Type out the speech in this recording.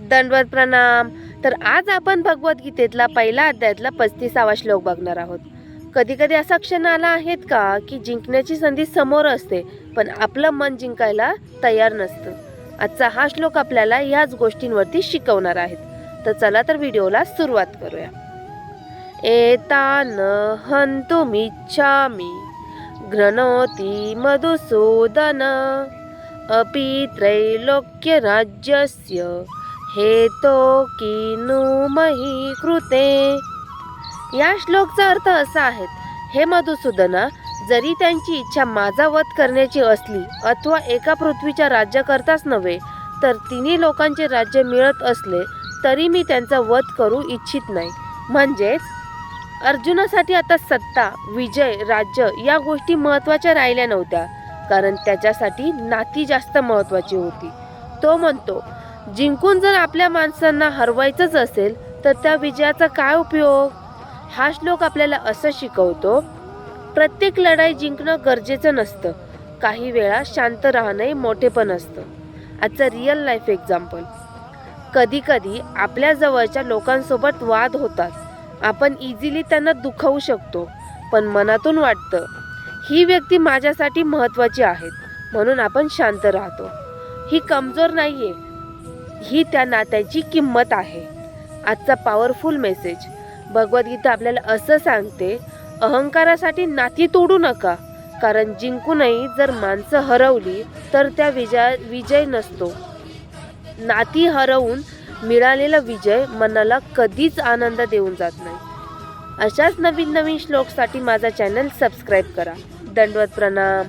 दंडवत प्रणाम. तर आज आपण भगवद्गीतेतला पहिला अध्यायातला 35वा श्लोक बघणार आहोत. कधी कधी असा क्षण आला आहेत का की जिंकण्याची संधी समोर असते पण आपलं मन जिंकायला तयार नसतं. आजचा हा श्लोक आपल्याला याच गोष्टींवरती शिकवणार आहेत. तर चला तर व्हिडिओला सुरुवात करूया. एतान हन्तुमिच्छामि घ्नोति मधुसूदन अपि त्रैलोक्य राज्यस्य हेतो किनु मही कृते. या श्लोकचा अर्थ असा आहे, हे मधुसूदना, जरी त्यांची इच्छा माझा वध करण्याची असली अथवा एका पृथ्वीच्या राज्याकरताच नव्हे तर तिन्ही लोकांचे राज्य मिळत असले तरी मी त्यांचा वध करू इच्छित नाही. म्हणजेच अर्जुनासाठी आता सत्ता, विजय, राज्य या गोष्टी महत्त्वाच्या राहिल्या नव्हत्या, कारण त्याच्यासाठी नाती जास्त महत्त्वाची होती. तो म्हणतो, जिंकून जर आपल्या माणसांना हरवायचंच असेल तर त्या विजयाचा काय उपयोग. हा श्लोक आपल्याला असं शिकवतो, प्रत्येक लढाई जिंकणं गरजेचं नसतं. काही वेळा शांत राहणं मोठेपण असतं. आजचं रिअल लाईफ एक्झाम्पल. कधी कधी आपल्या जवळच्या लोकांसोबत वाद होतात. आपण इझिली त्यांना दुखावू शकतो, पण मनातून वाटतं ही व्यक्ती माझ्यासाठी महत्त्वाची आहे म्हणून आपण शांत राहतो. ही कमजोर नाहीये, ही त्या नात्याची किंमत आहे. आजचा पॉवरफुल मेसेज. भगवद्गीता आपल्याला असं सांगते, अहंकारासाठी नाती तोडू नका, कारण जिंकूनही जर माणसं हरवली तर त्या विजय नसतो. नाती हरवून मिळालेला विजय मनाला कधीच आनंद देऊन जात नाही. अशाच नवीन नवीन श्लोकसाठी माझा चॅनल सबस्क्राईब करा. दंडवत प्रणाम.